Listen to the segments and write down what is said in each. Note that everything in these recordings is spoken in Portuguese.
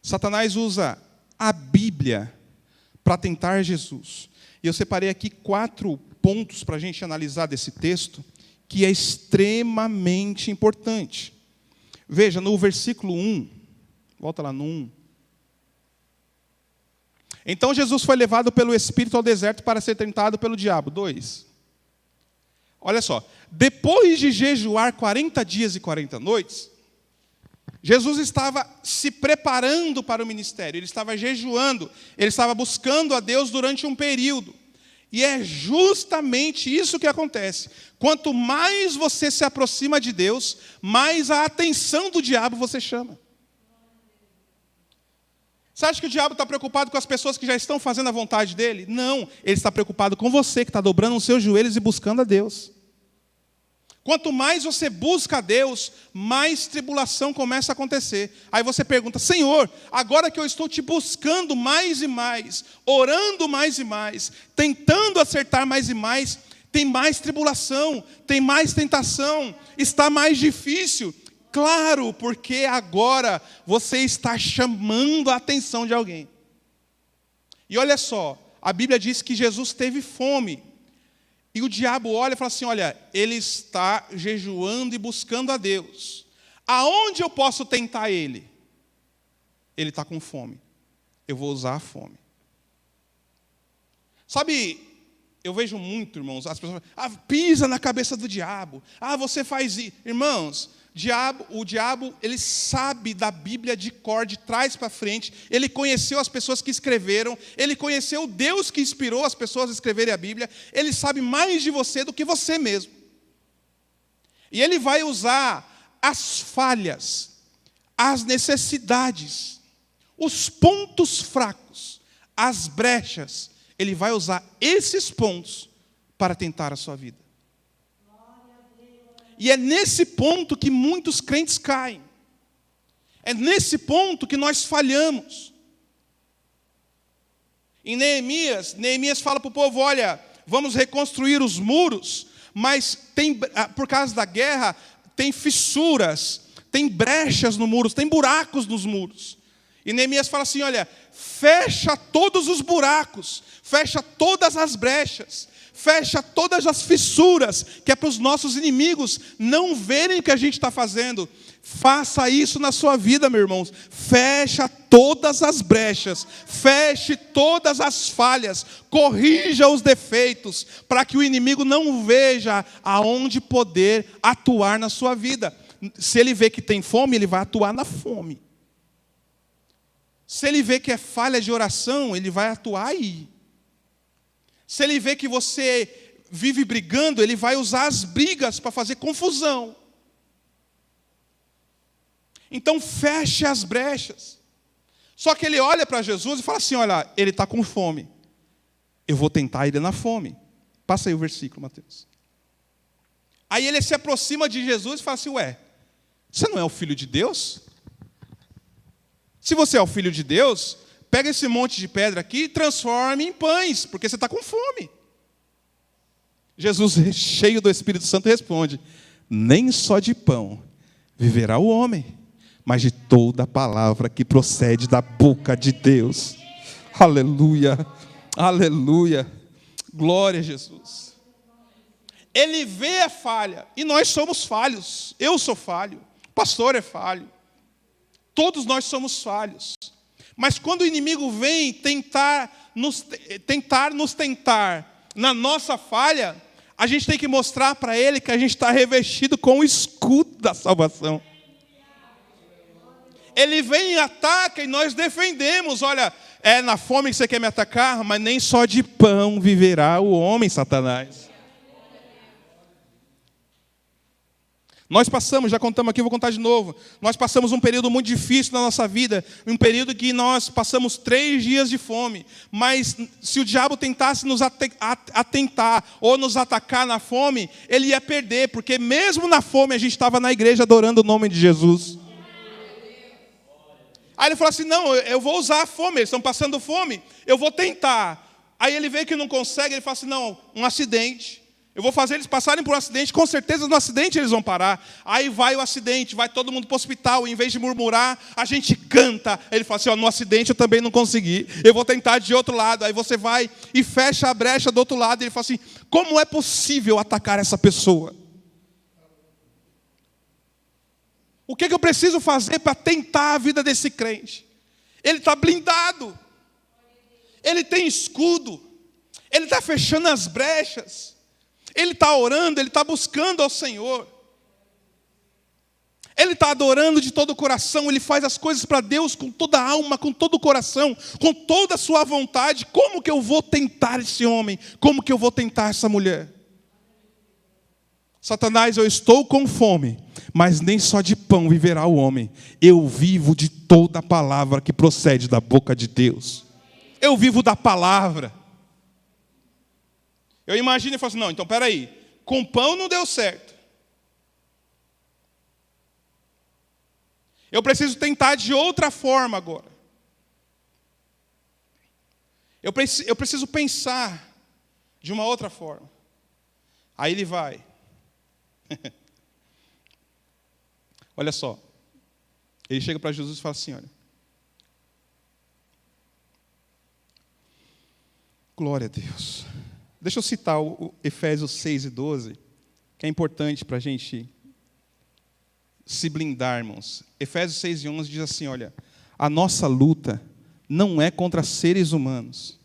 Satanás usa a Bíblia para tentar Jesus. E eu separei aqui 4 pontos para a gente analisar desse texto, que é extremamente importante. Veja, no versículo 1, volta lá no 1. Então Jesus foi levado pelo Espírito ao deserto para ser tentado pelo diabo. 2. Olha só, depois de jejuar 40 dias e 40 noites, Jesus estava se preparando para o ministério, ele estava jejuando, ele estava buscando a Deus durante um período. E é justamente isso que acontece. Quanto mais você se aproxima de Deus, mais a atenção do diabo você chama. Você acha que o diabo está preocupado com as pessoas que já estão fazendo a vontade dele? Não, ele está preocupado com você que está dobrando os seus joelhos e buscando a Deus. Quanto mais você busca a Deus, mais tribulação começa a acontecer. Aí você pergunta: Senhor, agora que eu estou te buscando mais e mais, orando mais e mais, tentando acertar mais e mais, tem mais tribulação, tem mais tentação, está mais difícil. Claro, porque agora você está chamando a atenção de alguém. E olha só, a Bíblia diz que Jesus teve fome. E o diabo olha e fala assim: olha, ele está jejuando e buscando a Deus. Aonde eu posso tentar ele? Ele está com fome. Eu vou usar a fome. Sabe, eu vejo muito, irmãos, as pessoas falam: pisa na cabeça do diabo. Você faz isso. Irmãos, o diabo, ele sabe da Bíblia de cor, de trás para frente. Ele conheceu as pessoas que escreveram. Ele conheceu o Deus que inspirou as pessoas a escreverem a Bíblia. Ele sabe mais de você do que você mesmo. E ele vai usar as falhas, as necessidades, os pontos fracos, as brechas. Ele vai usar esses pontos para tentar a sua vida. E é nesse ponto que muitos crentes caem. É nesse ponto que nós falhamos. Em Neemias fala para o povo: olha, vamos reconstruir os muros, mas por causa da guerra, tem fissuras, tem brechas no muro, tem buracos nos muros. E Neemias fala assim: olha, fecha todos os buracos, fecha todas as brechas, fecha todas as fissuras, que é para os nossos inimigos não verem o que a gente está fazendo. Faça isso na sua vida, meus irmãos. Fecha todas as brechas, feche todas as falhas, corrija os defeitos, para que o inimigo não veja aonde poder atuar na sua vida. Se ele vê que tem fome, ele vai atuar na fome. Se ele vê que é falha de oração, ele vai atuar aí. Se ele vê que você vive brigando, ele vai usar as brigas para fazer confusão. Então feche as brechas. Só que ele olha para Jesus e fala assim: olha, ele está com fome. Eu vou tentar ele na fome. Passa aí o versículo, Mateus. Aí ele se aproxima de Jesus e fala assim: ué, você não é o filho de Deus? Se você é o filho de Deus, pega esse monte de pedra aqui e transforme em pães, porque você está com fome. Jesus, cheio do Espírito Santo, responde: nem só de pão viverá o homem, mas de toda a palavra que procede da boca de Deus. Aleluia, aleluia, glória a Jesus. Ele vê a falha, e nós somos falhos. Eu sou falho, o pastor é falho, todos nós somos falhos. Mas quando o inimigo vem tentar nos tentar na nossa falha, a gente tem que mostrar para ele que a gente está revestido com o escudo da salvação. Ele vem e ataca e nós defendemos. Olha, é na fome que você quer me atacar, mas nem só de pão viverá o homem, Satanás. Nós passamos, já contamos aqui, vou contar de novo. Nós passamos um período muito difícil na nossa vida, um período que nós passamos 3 dias de fome. Mas se o diabo tentasse nos atentar ou nos atacar na fome, ele ia perder, porque mesmo na fome a gente estava na igreja adorando o nome de Jesus. Aí ele falou assim: não, eu vou usar a fome, eles estão passando fome, eu vou tentar. Aí ele vê que não consegue, ele fala assim: não, um acidente. Eu vou fazer eles passarem por um acidente, com certeza no acidente eles vão parar. Aí vai o acidente, vai todo mundo para o hospital, em vez de murmurar, a gente canta. Ele fala assim, no acidente eu também não consegui, eu vou tentar de outro lado. Aí você vai e fecha a brecha do outro lado, e ele fala assim, como é possível atacar essa pessoa? O que eu preciso fazer para tentar a vida desse crente? Ele está blindado, ele tem escudo, ele está fechando as brechas. Ele está orando, ele está buscando ao Senhor. Ele está adorando de todo o coração, ele faz as coisas para Deus com toda a alma, com todo o coração, com toda a sua vontade. Como que eu vou tentar esse homem? Como que eu vou tentar essa mulher? Satanás, eu estou com fome, mas nem só de pão viverá o homem. Eu vivo de toda a palavra que procede da boca de Deus. Eu vivo da palavra. Eu imagino e falo assim, não, então peraí, com pão não deu certo. Eu preciso tentar de outra forma agora. Eu preciso pensar de uma outra forma. Aí ele vai. Olha só. Ele chega para Jesus e fala assim, olha. Glória a Deus. Deixa eu citar o Efésios 6 e 12, que é importante para a gente se blindar, irmãos. Efésios 6 e 11 diz assim, olha, a nossa luta não é contra seres humanos,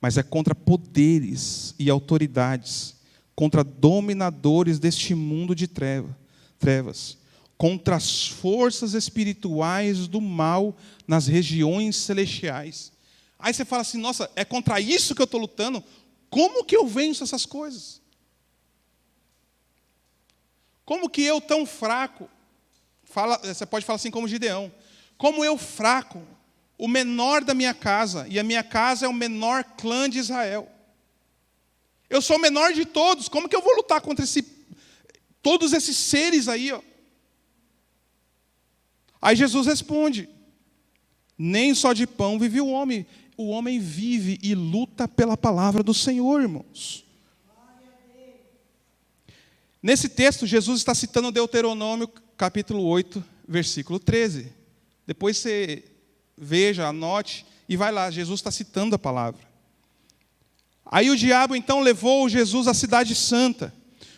mas é contra poderes e autoridades, contra dominadores deste mundo de trevas, contra as forças espirituais do mal nas regiões celestiais. Aí você fala assim, nossa, é contra isso que eu estou lutando? Como que eu venço essas coisas? Como que eu tão fraco? Você pode falar assim como Gideão. Como eu fraco, o menor da minha casa, e a minha casa é o menor clã de Israel. Eu sou o menor de todos, como que eu vou lutar contra todos esses seres aí? Ó? Aí Jesus responde, nem só de pão vive o homem vive e luta pela palavra do Senhor, irmãos. Nesse texto, Jesus está citando Deuteronômio, capítulo 8, versículo 13. Depois você veja, anote e vai lá. Jesus está citando a palavra. Aí o diabo, então, levou Jesus à cidade santa,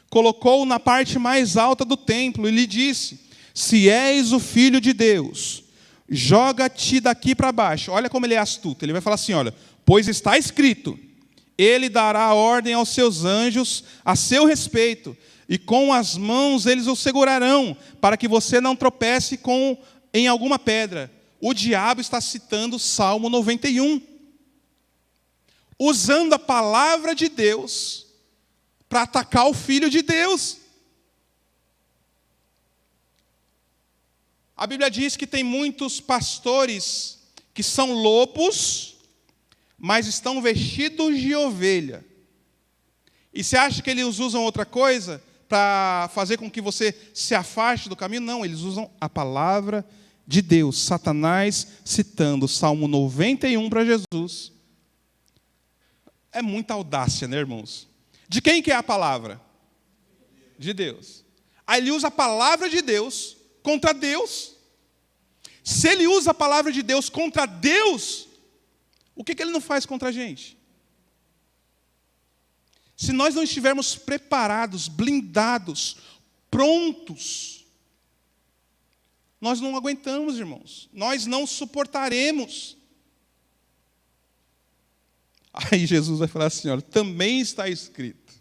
colocou-o na parte mais alta do templo e lhe disse, se és o Filho de Deus, joga-te daqui para baixo. Olha como ele é astuto. Ele vai falar assim, olha, pois está escrito, ele dará ordem aos seus anjos a seu respeito, e com as mãos eles o segurarão, para que você não tropece em alguma pedra. O diabo está citando Salmo 91, usando a palavra de Deus para atacar o Filho de Deus. A Bíblia diz que tem muitos pastores que são lobos, mas estão vestidos de ovelha. E você acha que eles usam outra coisa para fazer com que você se afaste do caminho? Não, eles usam a palavra de Deus. Satanás citando o Salmo 91 para Jesus. É muita audácia, né, irmãos? De quem que é a palavra? De Deus. Aí ele usa a palavra de Deus contra Deus. Se ele usa a palavra de Deus contra Deus, o que ele não faz contra a gente? Se nós não estivermos preparados, blindados, prontos, nós não aguentamos, irmãos. Nós não suportaremos. Aí Jesus vai falar assim, olha, também está escrito.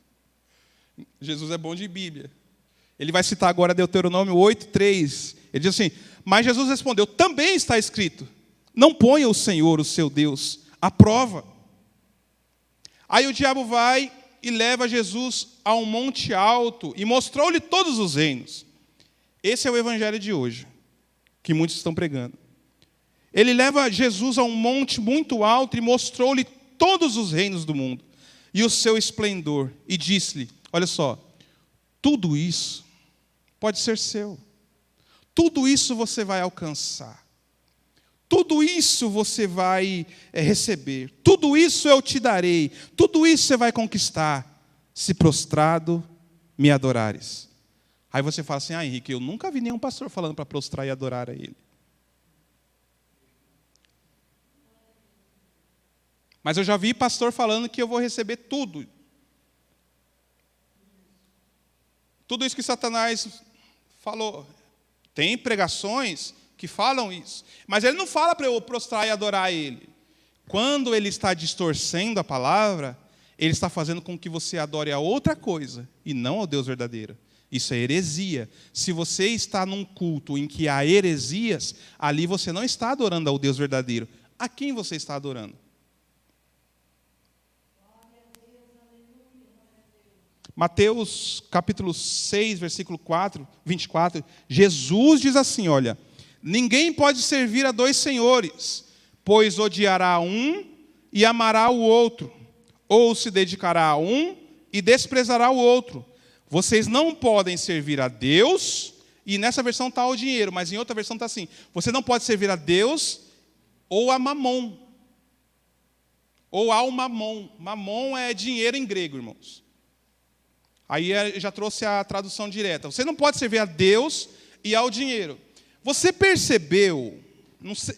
Jesus é bom de Bíblia. Ele vai citar agora Deuteronômio 8:3. Ele diz assim, mas Jesus respondeu, também está escrito, não ponha o Senhor, o seu Deus, à prova. Aí o diabo vai e leva Jesus a um monte alto e mostrou-lhe todos os reinos. Esse é o evangelho de hoje, que muitos estão pregando. Ele leva Jesus a um monte muito alto e mostrou-lhe todos os reinos do mundo e o seu esplendor. E disse-lhe, olha só, tudo isso pode ser seu. Tudo isso você vai alcançar. Tudo isso você vai receber. Tudo isso eu te darei. Tudo isso você vai conquistar, se prostrado me adorares. Aí você fala assim, Henrique, eu nunca vi nenhum pastor falando para prostrar e adorar a ele. Mas eu já vi pastor falando que eu vou receber tudo. Tudo isso que Satanás falou. Tem pregações que falam isso. Mas ele não fala para eu prostrar e adorar a ele. Quando ele está distorcendo a palavra, ele está fazendo com que você adore a outra coisa e não ao Deus verdadeiro. Isso é heresia. Se você está num culto em que há heresias, ali você não está adorando ao Deus verdadeiro. A quem você está adorando? Mateus capítulo 6, versículo 24, Jesus diz assim, olha, ninguém pode servir a dois senhores, pois odiará um e amará o outro, ou se dedicará a um e desprezará o outro. Vocês não podem servir a Deus, e nessa versão está ao dinheiro, mas em outra versão está assim, você não pode servir a Deus ou a mamon, ou ao mamon. Mamon é dinheiro em grego, irmãos. Aí eu já trouxe a tradução direta. Você não pode servir a Deus e ao dinheiro. Você percebeu, não sei,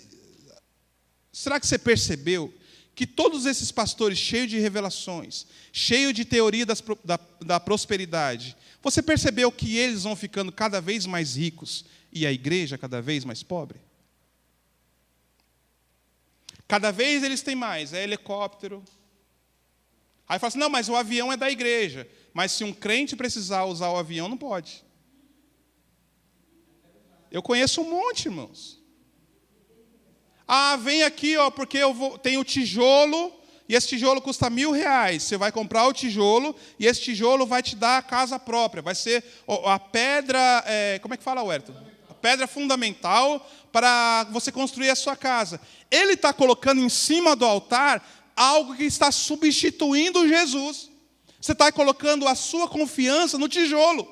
será que você percebeu que todos esses pastores cheios de revelações, cheios de teoria da prosperidade, você percebeu que eles vão ficando cada vez mais ricos e a igreja cada vez mais pobre? Cada vez eles têm mais, é helicóptero. Aí fala assim, não, mas o avião é da igreja. Mas se um crente precisar usar o avião, não pode. Eu conheço um monte, irmãos. Ah, vem aqui, ó, porque tenho tijolo, e esse tijolo custa R$1.000. Você vai comprar o tijolo, e esse tijolo vai te dar a casa própria. Vai ser a pedra, como é que fala, Wellington? A pedra fundamental para você construir a sua casa. Ele está colocando em cima do altar algo que está substituindo Jesus. Você está colocando a sua confiança no tijolo.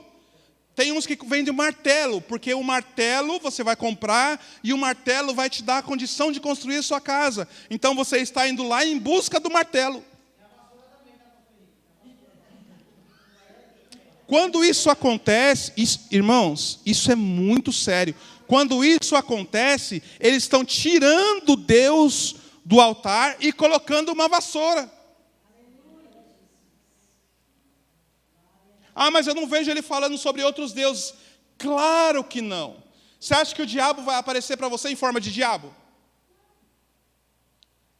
Tem uns que vendem martelo, porque o martelo você vai comprar e o martelo vai te dar a condição de construir a sua casa. Então você está indo lá em busca do martelo. Quando isso acontece, irmãos, isso é muito sério. Quando isso acontece, eles estão tirando Deus do altar e colocando uma vassoura. Ah, mas eu não vejo ele falando sobre outros deuses. Claro que não. Você acha que o diabo vai aparecer para você em forma de diabo?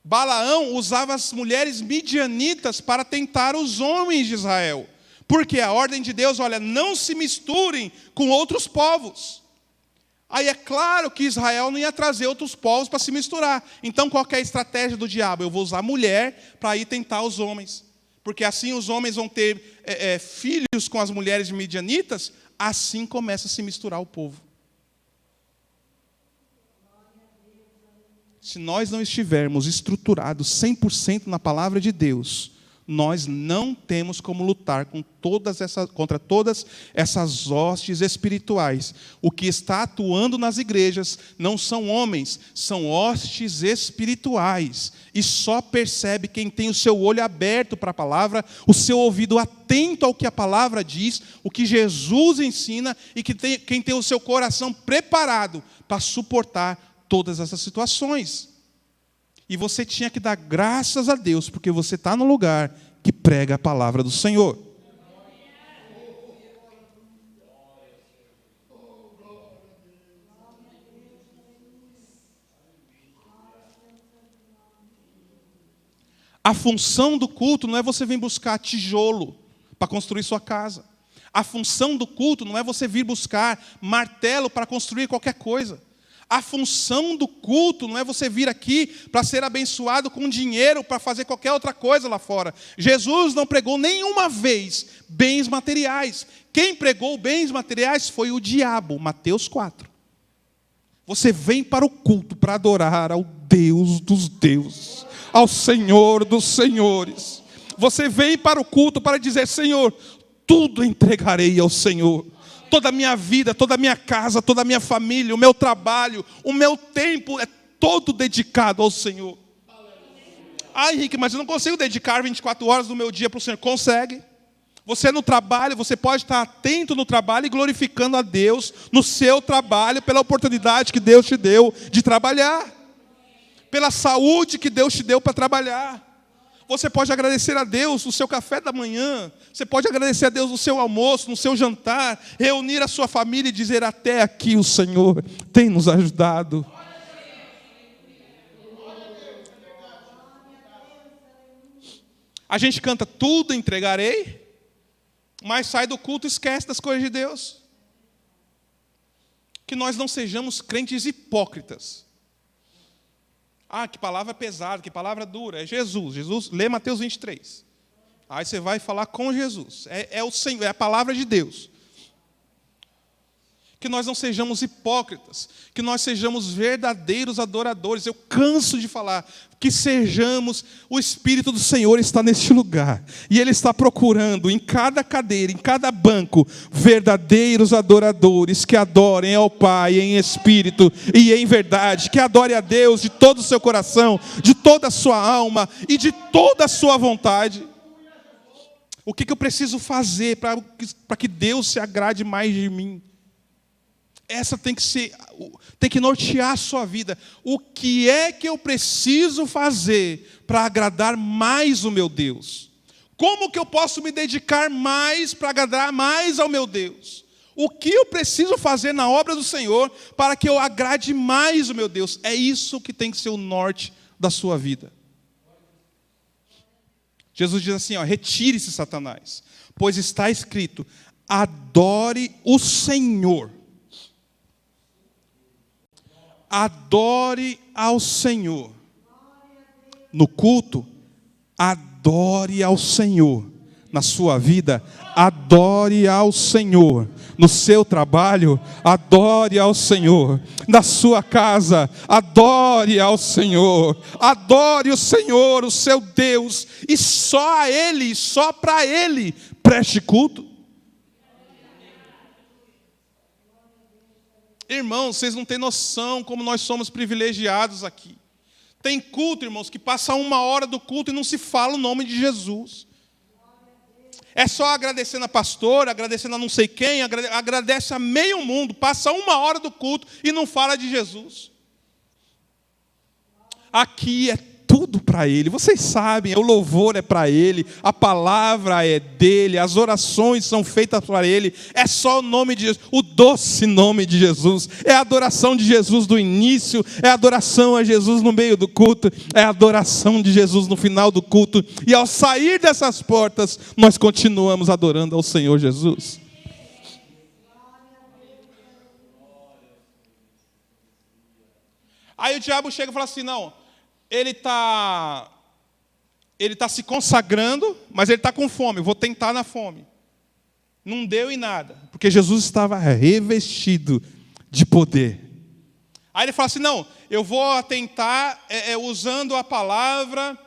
Balaão usava as mulheres midianitas para tentar os homens de Israel. Porque a ordem de Deus, olha, não se misturem com outros povos. Aí é claro que Israel não ia trazer outros povos para se misturar. Então qual que é a estratégia do diabo? Eu vou usar a mulher para ir tentar os homens. Porque assim os homens vão ter filhos com as mulheres midianitas, assim começa a se misturar o povo. Se nós não estivermos estruturados 100% na palavra de Deus, nós não temos como lutar contra todas essas hostes espirituais. O que está atuando nas igrejas não são homens, são hostes espirituais. E só percebe quem tem o seu olho aberto para a palavra, o seu ouvido atento ao que a palavra diz, o que Jesus ensina, e quem tem o seu coração preparado para suportar todas essas situações. E você tinha que dar graças a Deus, porque você está no lugar que prega a palavra do Senhor. A função do culto não é você vir buscar tijolo para construir sua casa. A função do culto não é você vir buscar martelo para construir qualquer coisa. A função do culto não é você vir aqui para ser abençoado com dinheiro para fazer qualquer outra coisa lá fora. Jesus não pregou nenhuma vez bens materiais. Quem pregou bens materiais foi o diabo, Mateus 4. Você vem para o culto para adorar ao Deus dos deuses, ao Senhor dos senhores. Você vem para o culto para dizer, Senhor, tudo entregarei ao Senhor. Toda a minha vida, toda a minha casa, toda a minha família, o meu trabalho, o meu tempo é todo dedicado ao Senhor. Ah, Henrique, mas eu não consigo dedicar 24 horas do meu dia para o Senhor. Consegue. Você no trabalho, você pode estar atento no trabalho e glorificando a Deus no seu trabalho, pela oportunidade que Deus te deu de trabalhar, pela saúde que Deus te deu para trabalhar. Você pode agradecer a Deus no seu café da manhã, você pode agradecer a Deus no seu almoço, no seu jantar, reunir a sua família e dizer: até aqui o Senhor tem nos ajudado. A gente canta tudo entregarei, mas sai do culto e esquece das coisas de Deus. Que nós não sejamos crentes hipócritas. Ah, que palavra pesada, que palavra dura. É Jesus. Jesus, lê Mateus 23. Aí você vai falar com Jesus. É o Senhor, é a palavra de Deus. Que nós não sejamos hipócritas, que nós sejamos verdadeiros adoradores. Eu canso de falar que sejamos, o Espírito do Senhor está neste lugar, e Ele está procurando em cada cadeira, em cada banco, verdadeiros adoradores, que adorem ao Pai em espírito e em verdade, que adorem a Deus de todo o seu coração, de toda a sua alma e de toda a sua vontade. O que eu preciso fazer para que Deus se agrade mais de mim? Essa tem que nortear a sua vida. O que é que eu preciso fazer para agradar mais o meu Deus? Como que eu posso me dedicar mais para agradar mais ao meu Deus? O que eu preciso fazer na obra do Senhor para que eu agrade mais o meu Deus? É isso que tem que ser o norte da sua vida. Jesus diz assim, retire-se, Satanás, pois está escrito: adore o Senhor. Adore ao Senhor. No culto, adore ao Senhor. Na sua vida, adore ao Senhor. No seu trabalho, adore ao Senhor. Na sua casa, adore ao Senhor. Adore o Senhor, o seu Deus. E só a Ele, só para Ele, preste culto. Irmãos, vocês não têm noção como nós somos privilegiados aqui. Tem culto, irmãos, que passa 1 hora do culto e não se fala o nome de Jesus. É só agradecendo a pastora, agradecendo a não sei quem, agradece a meio mundo, passa 1 hora do culto e não fala de Jesus. Aqui é tudo para Ele, vocês sabem, o louvor é para Ele, a palavra é dEle, as orações são feitas para Ele, é só o nome de Jesus, o doce nome de Jesus, é a adoração de Jesus do início, é a adoração a Jesus no meio do culto, é a adoração de Jesus no final do culto, e ao sair dessas portas, nós continuamos adorando ao Senhor Jesus. Aí o diabo chega e fala assim, não, ele está se consagrando, mas ele está com fome, eu vou tentar na fome. Não deu em nada, porque Jesus estava revestido de poder. Aí ele fala assim, não, eu vou tentar usando a palavra,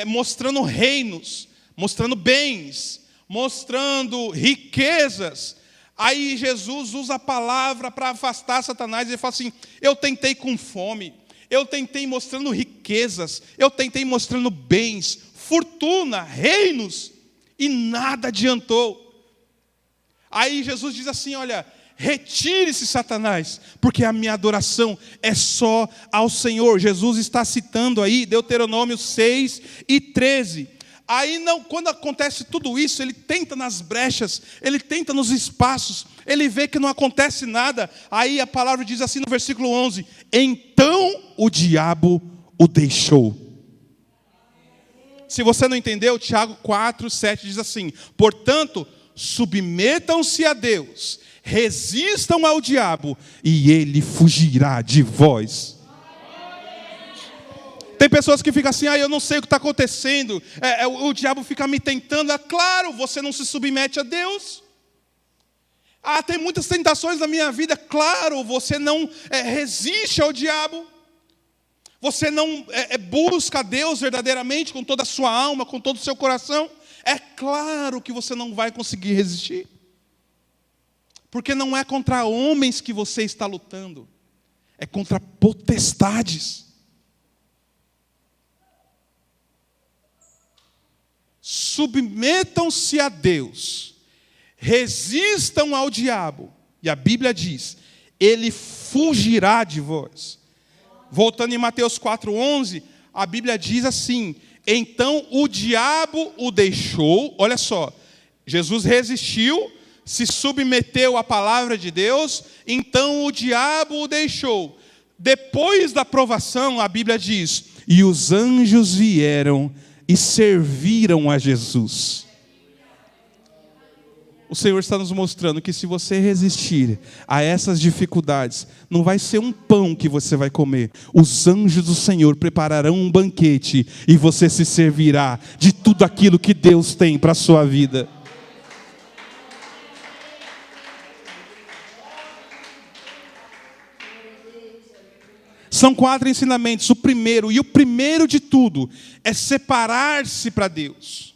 mostrando reinos, mostrando bens, mostrando riquezas. Aí Jesus usa a palavra para afastar Satanás, e ele fala assim, eu tentei com fome, eu tentei mostrando riquezas, eu tentei mostrando bens, fortuna, reinos, e nada adiantou. Aí Jesus diz assim, olha, retire-se, Satanás, porque a minha adoração é só ao Senhor. Jesus está citando aí Deuteronômio 6:13. Aí, quando acontece tudo isso, ele tenta nas brechas, ele tenta nos espaços, ele vê que não acontece nada. Aí a palavra diz assim no versículo 11, então o diabo o deixou. Se você não entendeu, Tiago 4:7 diz assim, portanto, submetam-se a Deus, resistam ao diabo, e ele fugirá de vós. Tem pessoas que ficam assim, eu não sei o que está acontecendo, o diabo fica me tentando. Claro, você não se submete a Deus. Tem muitas tentações na minha vida, claro, você não resiste ao diabo. Você não busca a Deus verdadeiramente, com toda a sua alma, com todo o seu coração. É claro que você não vai conseguir resistir. Porque não é contra homens que você está lutando, é contra potestades. Submetam-se a Deus, resistam ao diabo. E a Bíblia diz, ele fugirá de vós. Voltando em Mateus 4,11, a Bíblia diz assim, então o diabo o deixou, olha só, Jesus resistiu, se submeteu à palavra de Deus, então o diabo o deixou. Depois da provação, a Bíblia diz, e os anjos vieram e serviram a Jesus. O Senhor está nos mostrando que se você resistir a essas dificuldades, não vai ser um pão que você vai comer. Os anjos do Senhor prepararão um banquete e você se servirá de tudo aquilo que Deus tem para a sua vida. São 4 ensinamentos. O primeiro de tudo, é separar-se para Deus.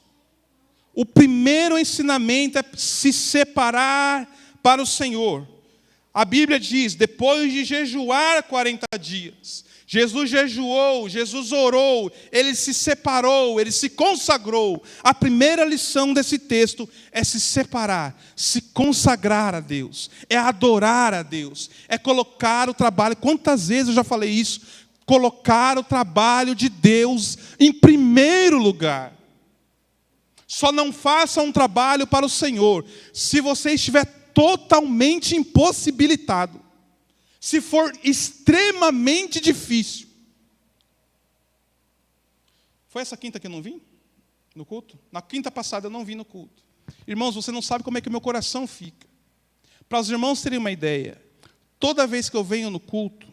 O primeiro ensinamento é se separar para o Senhor. A Bíblia diz, depois de jejuar 40 dias, Jesus jejuou, Jesus orou, ele se separou, ele se consagrou. A primeira lição desse texto é se separar, se consagrar a Deus, é adorar a Deus, é colocar o trabalho. Quantas vezes eu já falei isso? Colocar o trabalho de Deus em primeiro lugar. Só não faça um trabalho para o Senhor se você estiver totalmente impossibilitado. Se for extremamente difícil. Foi essa quinta que eu não vim no culto? Na quinta passada eu não vim no culto. Irmãos, você não sabe como é que o meu coração fica. Para os irmãos terem uma ideia, toda vez que eu venho no culto,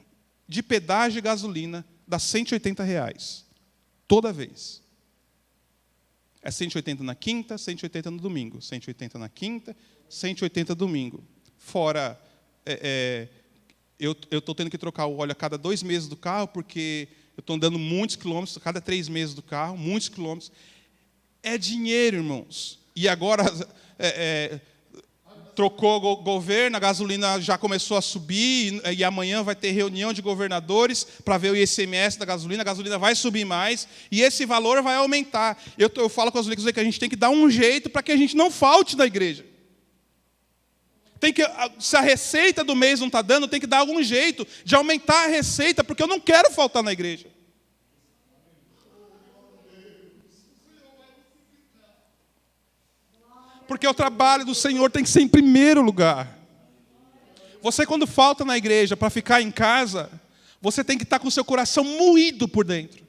de pedágio e gasolina, dá R$180. Toda vez. É 180 na quinta, 180 no domingo. 180 na quinta, 180 no domingo. Fora, eu estou tendo que trocar o óleo a cada 2 meses do carro, porque eu estou andando muitos quilômetros, a cada 3 meses do carro, muitos quilômetros. É dinheiro, irmãos. E agora, trocou o governo, a gasolina já começou a subir, e amanhã vai ter reunião de governadores para ver o ICMS da gasolina. A gasolina vai subir mais, e esse valor vai aumentar. Eu falo com os líderes que a gente tem que dar um jeito para que a gente não falte na igreja. Se a receita do mês não está dando, tem que dar algum jeito de aumentar a receita, porque eu não quero faltar na igreja. Porque o trabalho do Senhor tem que ser em primeiro lugar. Você, quando falta na igreja para ficar em casa, você tem que estar com o seu coração moído por dentro.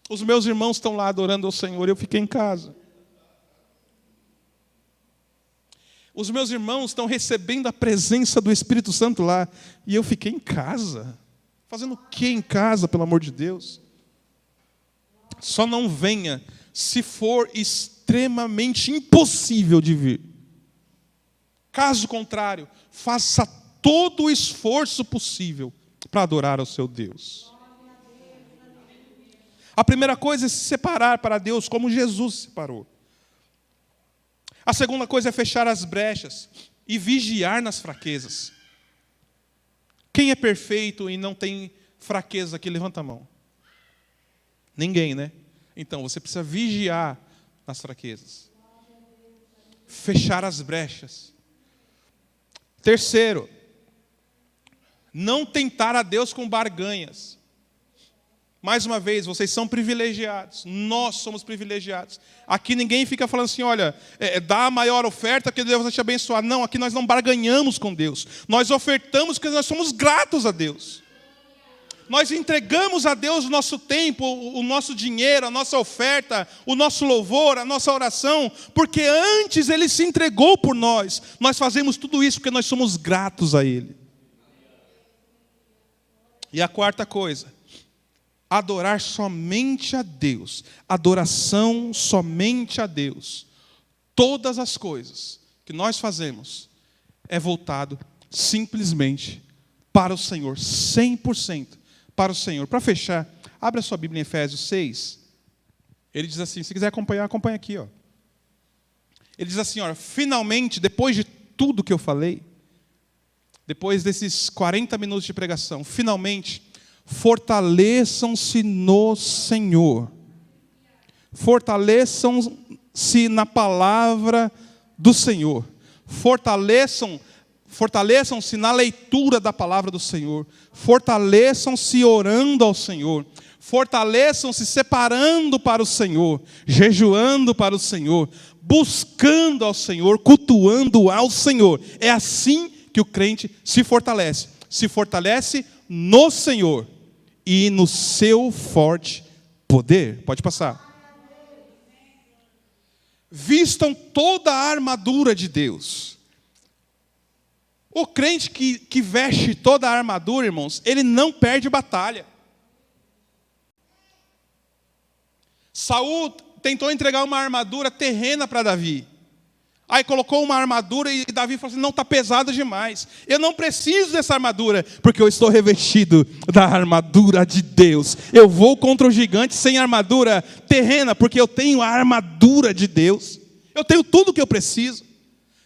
Os meus irmãos estão lá adorando ao Senhor, eu fiquei em casa. Os meus irmãos estão recebendo a presença do Espírito Santo lá, e eu fiquei em casa. Fazendo o que em casa, pelo amor de Deus? Só não venha se for extremamente impossível de vir. Caso contrário, faça todo o esforço possível para adorar ao seu Deus. A primeira coisa é se separar para Deus, como Jesus se separou. A segunda coisa é fechar as brechas e vigiar nas fraquezas. Quem é perfeito e não tem fraqueza aqui, levanta a mão. Ninguém, né? Então, você precisa vigiar nas fraquezas. Fechar as brechas. Terceiro, não tentar a Deus com barganhas. Mais uma vez, vocês são privilegiados. Nós somos privilegiados. Aqui ninguém fica falando assim, olha, dá a maior oferta que Deus vai te abençoar. Não, aqui nós não barganhamos com Deus. Nós ofertamos porque nós somos gratos a Deus. Nós entregamos a Deus o nosso tempo, o nosso dinheiro, a nossa oferta, o nosso louvor, a nossa oração, porque antes Ele se entregou por nós. Nós fazemos tudo isso porque nós somos gratos a Ele. E a quarta coisa, adorar somente a Deus. Adoração somente a Deus. Todas as coisas que nós fazemos é voltado simplesmente para o Senhor, 100%. Para o Senhor. Para fechar, abre a sua Bíblia em Efésios 6. Ele diz assim, se quiser acompanhar, acompanha aqui. Ó. Ele diz assim, olha, finalmente, depois de tudo que eu falei, depois desses 40 minutos de pregação, finalmente, fortaleçam-se no Senhor. Fortaleçam-se na palavra do Senhor. Fortaleçam-se na leitura da palavra do Senhor. Fortaleçam-se orando ao Senhor. Fortaleçam-se separando para o Senhor, jejuando para o Senhor, buscando ao Senhor, cultuando ao Senhor. É assim que o crente se fortalece. Se fortalece no Senhor e no seu forte poder. Pode passar. Vistam toda a armadura de Deus. O crente que veste toda a armadura, irmãos, ele não perde batalha. Saul tentou entregar uma armadura terrena para Davi. Aí colocou uma armadura e Davi falou assim, não, está pesado demais. Eu não preciso dessa armadura, porque eu estou revestido da armadura de Deus. Eu vou contra o gigante sem armadura terrena, porque eu tenho a armadura de Deus. Eu tenho tudo o que eu preciso.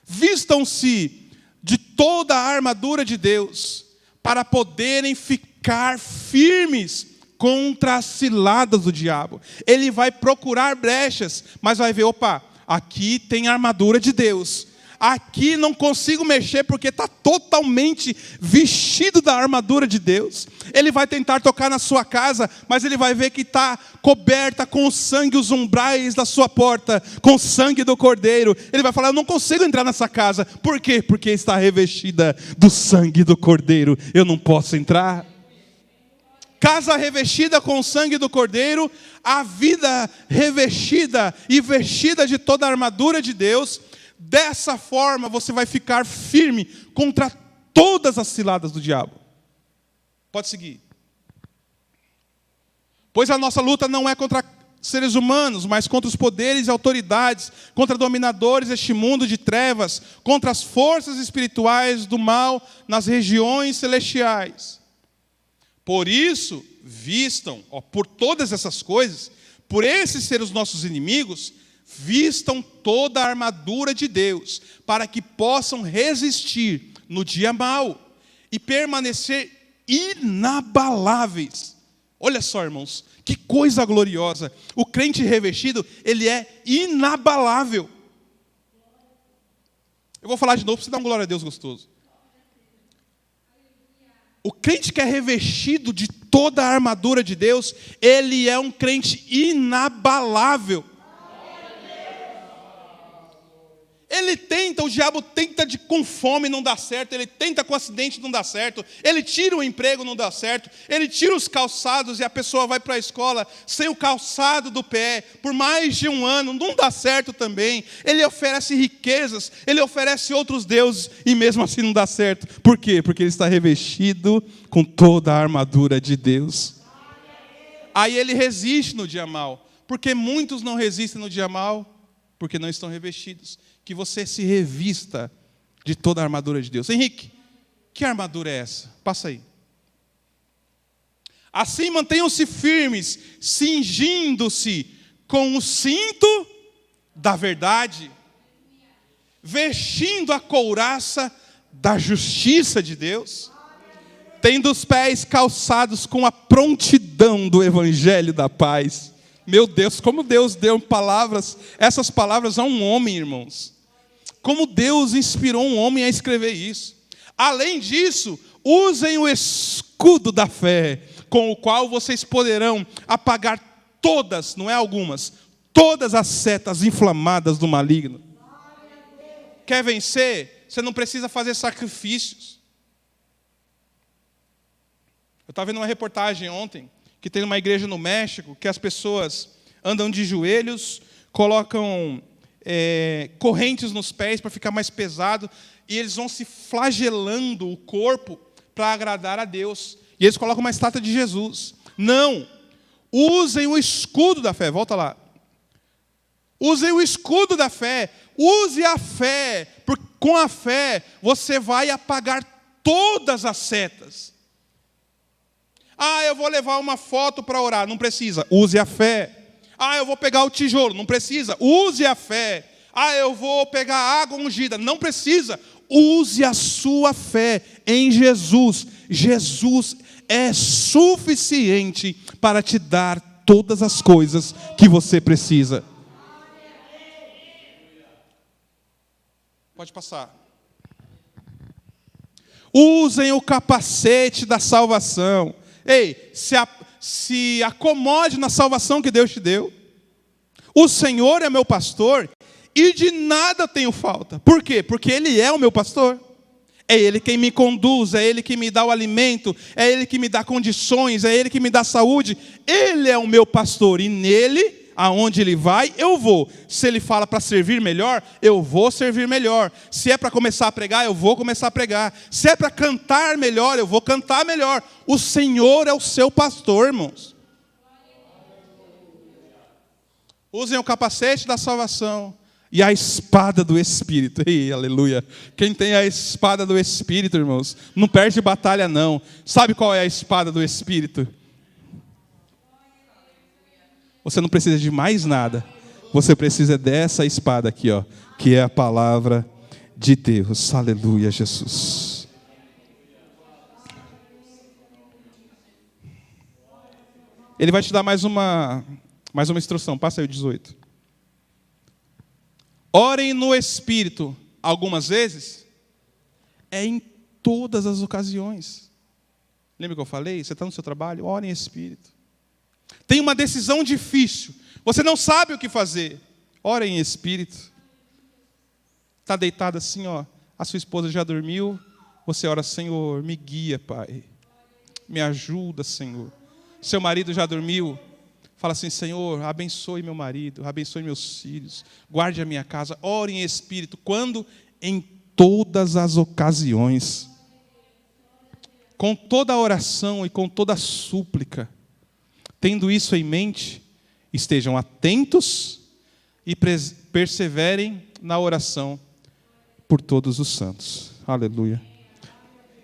Vistam-se de toda a armadura de Deus, para poderem ficar firmes contra as ciladas do diabo. Ele vai procurar brechas, mas vai ver, opa, aqui tem a armadura de Deus. Aqui não consigo mexer porque está totalmente vestido da armadura de Deus. Ele vai tentar tocar na sua casa, mas ele vai ver que está coberta com o sangue, os umbrais da sua porta, com o sangue do cordeiro. Ele vai falar, eu não consigo entrar nessa casa. Por quê? Porque está revestida do sangue do cordeiro. Eu não posso entrar. Casa revestida com o sangue do cordeiro, a vida revestida e vestida de toda a armadura de Deus. Dessa forma você vai ficar firme contra todas as ciladas do diabo. Pode seguir. Pois a nossa luta não é contra seres humanos, mas contra os poderes e autoridades, contra dominadores deste mundo de trevas, contra as forças espirituais do mal nas regiões celestiais. Por isso, vistam, por todas essas coisas, por esses ser os nossos inimigos, vistam toda a armadura de Deus, para que possam resistir no dia mau e permanecer inabaláveis. Olha só, irmãos, que coisa gloriosa. O crente revestido, ele é inabalável. Eu vou falar de novo para você dar um glória a Deus gostoso. O crente que é revestido de toda a armadura de Deus, ele é um crente inabalável. Ele tenta, o diabo tenta com fome, não dá certo. Ele tenta com acidente, não dá certo. Ele tira o emprego, não dá certo. Ele tira os calçados e a pessoa vai para a escola sem o calçado do pé, por mais de um ano, não dá certo também. Ele oferece riquezas, ele oferece outros deuses e mesmo assim não dá certo. Por quê? Porque ele está revestido com toda a armadura de Deus. Aí ele resiste no dia mau. Porque muitos não resistem no dia mau, porque não estão revestidos. Que você se revista de toda a armadura de Deus. Henrique, que armadura é essa? Passa aí. Assim mantenham-se firmes, cingindo-se com o cinto da verdade, vestindo a couraça da justiça de Deus, tendo os pés calçados com a prontidão do evangelho da paz. Meu Deus, como Deus deu palavras, essas palavras a um homem, irmãos. Como Deus inspirou um homem a escrever isso. Além disso, usem o escudo da fé, com o qual vocês poderão apagar todas, não é algumas, todas as setas inflamadas do maligno. Quer vencer? Você não precisa fazer sacrifícios. Eu estava vendo uma reportagem ontem, que tem uma igreja no México, que as pessoas andam de joelhos, colocam correntes nos pés para ficar mais pesado, e eles vão se flagelando o corpo para agradar a Deus. E eles colocam uma estátua de Jesus. Não! Usem o escudo da fé. Volta lá. Usem o escudo da fé. Use a fé. Porque com a fé você vai apagar todas as setas. Ah, eu vou levar uma foto para orar. Não precisa. Use a fé. Ah, eu vou pegar o tijolo. Não precisa. Use a fé. Ah, eu vou pegar água ungida. Não precisa. Use a sua fé em Jesus. Jesus é suficiente para te dar todas as coisas que você precisa. Pode passar. Usem o capacete da salvação. Ei, se acomode na salvação que Deus te deu. O Senhor é meu pastor e de nada tenho falta. Por quê? Porque Ele é o meu pastor. É Ele quem me conduz, é Ele que me dá o alimento, é Ele que me dá condições, é Ele que me dá saúde. Ele é o meu pastor e nele, aonde Ele vai, eu vou. Se Ele fala para servir melhor, eu vou servir melhor. Se é para começar a pregar, eu vou começar a pregar. Se é para cantar melhor, eu vou cantar melhor. O Senhor é o seu pastor, irmãos. Usem o capacete da salvação e a espada do Espírito. Ei, aleluia. Quem tem a espada do Espírito, irmãos, não perde batalha não. Sabe qual é a espada do Espírito? Você não precisa de mais nada. Você precisa dessa espada aqui, ó, que é a palavra de Deus. Aleluia, Jesus. Ele vai te dar mais uma instrução. Passa aí o 18. Orem no Espírito. Algumas vezes, é em todas as ocasiões. Lembra que eu falei? Você está no seu trabalho? Ore em Espírito. Tem uma decisão difícil. Você não sabe o que fazer. Ore em Espírito. Está deitado assim, ó. A sua esposa já dormiu. Você ora, Senhor, me guia, Pai. Me ajuda, Senhor. Seu marido já dormiu. Fala assim, Senhor, abençoe meu marido, abençoe meus filhos, guarde a minha casa. Ore em Espírito. Quando? Em todas as ocasiões. Com toda a oração e com toda a súplica. Tendo isso em mente, estejam atentos e perseverem na oração por todos os santos. Aleluia.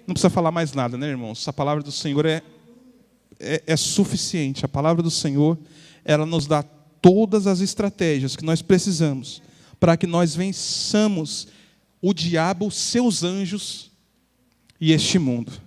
Não precisa falar mais nada, né, irmãos? A palavra do Senhor é suficiente. A palavra do Senhor, ela nos dá todas as estratégias que nós precisamos para que nós vençamos o diabo, seus anjos e este mundo.